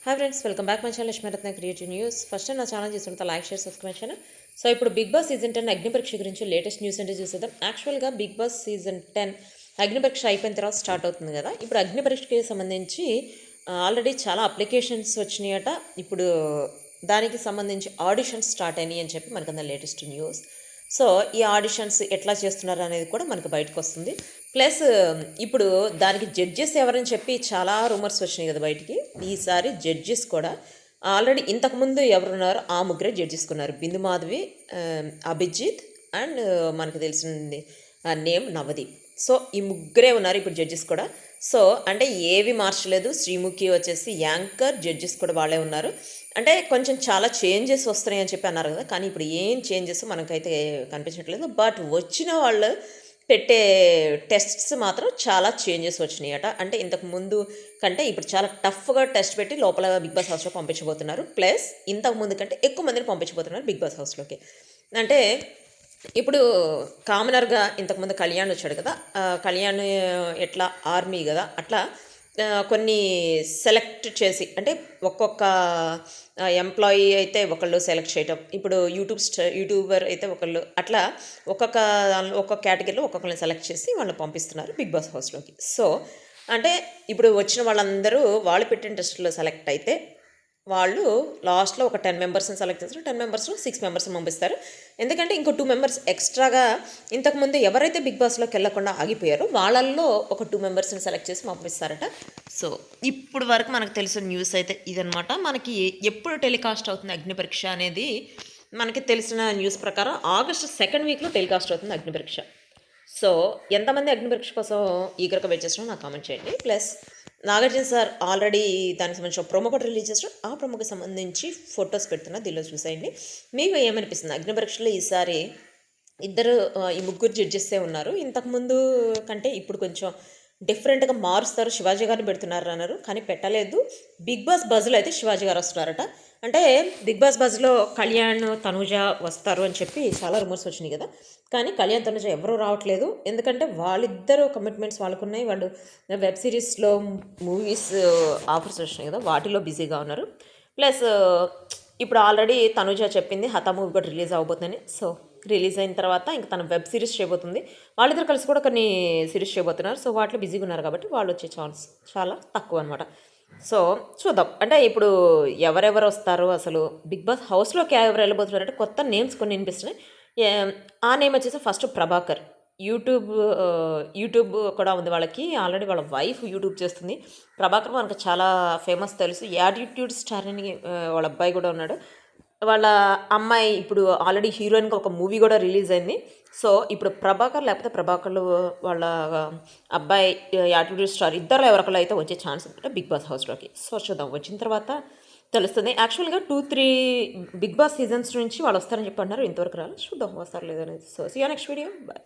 Hi friends, welcome back my channel Lakshmiratna creative news. First నా channel చూస్తుంటే like share subscribe చేయండి. So ఇప్పుడు Bigg Boss season 10 Agni పరీక్ష గురించి లేటెస్ట్ న్యూస్ అంటే చూసేద్దాం. యాక్చువల్గా బిగ్ బాస్ సీజన్ 10 అగ్ని పరీక్ష అయిపోయిన తర్వాత స్టార్ట్ అవుతుంది కదా. ఇప్పుడు అగ్ని పరీక్షకి సంబంధించి ఆల్రెడీ చాలా అప్లికేషన్స్ వచ్చినాయట. ఇప్పుడు దానికి సంబంధించి ఆడిషన్స్ స్టార్ట్ అయినాయి అని చెప్పి మనకు లేటెస్ట్ న్యూస్. సో ఈ ఆడిషన్స్ ఎట్లా చేస్తున్నారు అనేది కూడా మనకు బయటకు వస్తుంది. ప్లస్ ఇప్పుడు దానికి జడ్జెస్ ఎవరని చెప్పి చాలా రూమర్స్ వచ్చినాయి కదా బయటికి. ఈసారి జడ్జెస్ కూడా ఆల్రెడీ ఇంతకుముందు ఎవరున్నారో ఆ ముగ్గురే జడ్జెస్ ఉన్నారు. బిందు మాధవి, అభిజిత్ అండ్ మనకు తెలిసింది నేమ్ నవదీప్. సో ఈ ముగ్గురే ఉన్నారు ఇప్పుడు జడ్జెస్ కూడా. సో అంటే ఏవి మార్చలేదు. శ్రీముఖి వచ్చేసి యాంకర్, జడ్జెస్ కూడా వాళ్ళే ఉన్నారు. అంటే కొంచెం చాలా చేంజెస్ వస్తున్నాయి అని చెప్పి అన్నారు కదా, కానీ ఇప్పుడు ఏం చేంజెస్ మనకైతే కనిపించట్లేదు. బట్ వచ్చిన వాళ్ళు పెట్టే టెస్ట్స్ మాత్రం చాలా చేంజెస్ వచ్చినాయట. అంటే ఇంతకు ముందు కంటే ఇప్పుడు చాలా టఫ్గా టెస్ట్ పెట్టి లోపల బిగ్ బాస్ హౌస్లో పంపించబోతున్నారు. ప్లస్ ఇంతకు ముందు కంటే ఎక్కువ మందిని పంపించబోతున్నారు బిగ్ బాస్ హౌస్లోకి. అంటే ఇప్పుడు కామనర్గా ఇంతకుముందు కళ్యాణ్ వచ్చాడు కదా. కళ్యాణ్ ఎట్లా ఆర్మీ కదా, అట్లా కొన్ని సెలెక్ట్ చేసి, అంటే ఒక్కొక్క ఎంప్లాయీ అయితే ఒకళ్ళు సెలెక్ట్ చేయటం, ఇప్పుడు యూట్యూబర్ అయితే ఒకళ్ళు, అట్లా ఒక్కొక్క దానిలో ఒక్కొక్క కేటగిరీలో ఒక్కొక్కరిని సెలెక్ట్ చేసి వాళ్ళని పంపిస్తున్నారు బిగ్ బాస్ హౌస్లోకి. సో అంటే ఇప్పుడు వచ్చిన వాళ్ళందరూ వాళ్ళు పెట్టిన టెస్ట్లో సెలెక్ట్ అయితే వాళ్ళు లాస్ట్లో ఒక 10 మెంబర్స్ని సెలెక్ట్ చేస్తారు. 10 మెంబర్స్లో 6 మెంబర్స్ని పంపిస్తారు. ఎందుకంటే ఇంకో 2 మెంబర్స్ ఎక్స్ట్రాగా ఇంతకుముందు ఎవరైతే బిగ్ బాస్లోకి వెళ్ళకుండా ఆగిపోయారో వాళ్ళల్లో ఒక 2 మెంబర్స్ని సెలెక్ట్ చేసి పంపిస్తారట. సో ఇప్పుడు వరకు మనకు తెలిసిన న్యూస్ అయితే ఇదనమాట. మనకి ఎప్పుడు టెలికాస్ట్ అవుతుంది అగ్ని పరీక్ష అనేది మనకి తెలిసిన న్యూస్ ప్రకారం ఆగస్టు 2nd వీక్లో టెలికాస్ట్ అవుతుంది అగ్ని పరీక్ష. సో ఎంతమంది అగ్ని పరీక్ష కోసం ఈగర్గా వెయిట్ చేస్తున్నారో నాకు కామెంట్ చేయండి. ప్లస్ నాగార్జున సార్ ఆల్రెడీ దానికి సంబంధించిన ప్రోమో కూడా రిలీజ్ చేస్తారు. ఆ ప్రోమోకి సంబంధించి ఫొటోస్ పెడుతున్నా, దీనిలో చూసేయండి. మీకు ఏమనిపిస్తుంది? అగ్ని పరీక్షలో ఈసారి ఈ ముగ్గురు జడ్జెస్సే ఉన్నారు. ఇంతకుముందు కంటే ఇప్పుడు కొంచెం డిఫరెంట్గా మారుస్తారు. శివాజీ గారిని పెడుతున్నారు అన్నారు, కానీ పెట్టలేదు. బిగ్ బాస్ బజ్లో అయితే శివాజీ గారు వస్తున్నారట. అంటే బిగ్ బాస్ బజ్లో కళ్యాణ్, తనూజ వస్తారు అని చెప్పి చాలా రూమర్స్ వచ్చినాయి కదా, కానీ కళ్యాణ్, తనూజ ఎవరూ రావట్లేదు. ఎందుకంటే వాళ్ళిద్దరూ కమిట్మెంట్స్ వాళ్ళకున్నాయి. వాళ్ళు వెబ్ సిరీస్లో, మూవీస్ ఆఫర్స్ వచ్చినాయి కదా, వాటిలో బిజీగా ఉన్నారు. ప్లస్ ఇప్పుడు ఆల్రెడీ తనూజ చెప్పింది హతా మూవీ కూడా రిలీజ్ అవ్వబోతుందని. సో రిలీజ్ అయిన తర్వాత ఇంకా తన వెబ్ సిరీస్ చేయబోతుంది. వాళ్ళిద్దరు కలిసి కూడా కొన్ని సిరీస్ చేయబోతున్నారు. సో వాటిలో బిజీగా ఉన్నారు కాబట్టి వాళ్ళు వచ్చే ఛాన్స్ చాలా తక్కువ అనమాట. సో చూద్దాం. అంటే ఇప్పుడు ఎవరెవరు వస్తారు, అసలు బిగ్ బాస్ హౌస్లోకి ఎవరు వెళ్ళబోతున్నారు అంటే కొత్త నేమ్స్ కొన్ని వినిపిస్తున్నాయి. ఆ నేమ్ వచ్చేసి ఫస్ట్ ప్రభాకర్. యూట్యూబ్ కూడా ఉంది వాళ్ళకి. ఆల్రెడీ వాళ్ళ వైఫ్ యూట్యూబ్ చేస్తుంది. ప్రభాకర్ మనకు చాలా ఫేమస్ తెలుసు. యాటిట్యూడ్ స్టార్ అని వాళ్ళ అబ్బాయి కూడా ఉన్నాడు. వాళ్ళ అమ్మాయి ఇప్పుడు ఆల్రెడీ హీరోయిన్గా ఒక మూవీ కూడా రిలీజ్ అయింది. సో ఇప్పుడు ప్రభాకర్ లేకపోతే ప్రభాకర్లు వాళ్ళ అబ్బాయి యాటిట్యూడ్ స్టార్ ఇద్దరు ఎవరికలో అయితే వచ్చే ఛాన్స్ ఉంటే బిగ్ బాస్ హౌస్లోకి. సో చూద్దాం, వచ్చిన తర్వాత తెలుస్తుంది. యాక్చువల్గా 2-3 బిగ్ బాస్ సీజన్స్ నుంచి వాళ్ళు వస్తారని చెప్పి అన్నారు. ఇంతవరకు రాలేదు. చూద్దాం వస్తారు లేదనేది. So see you next video. Bye.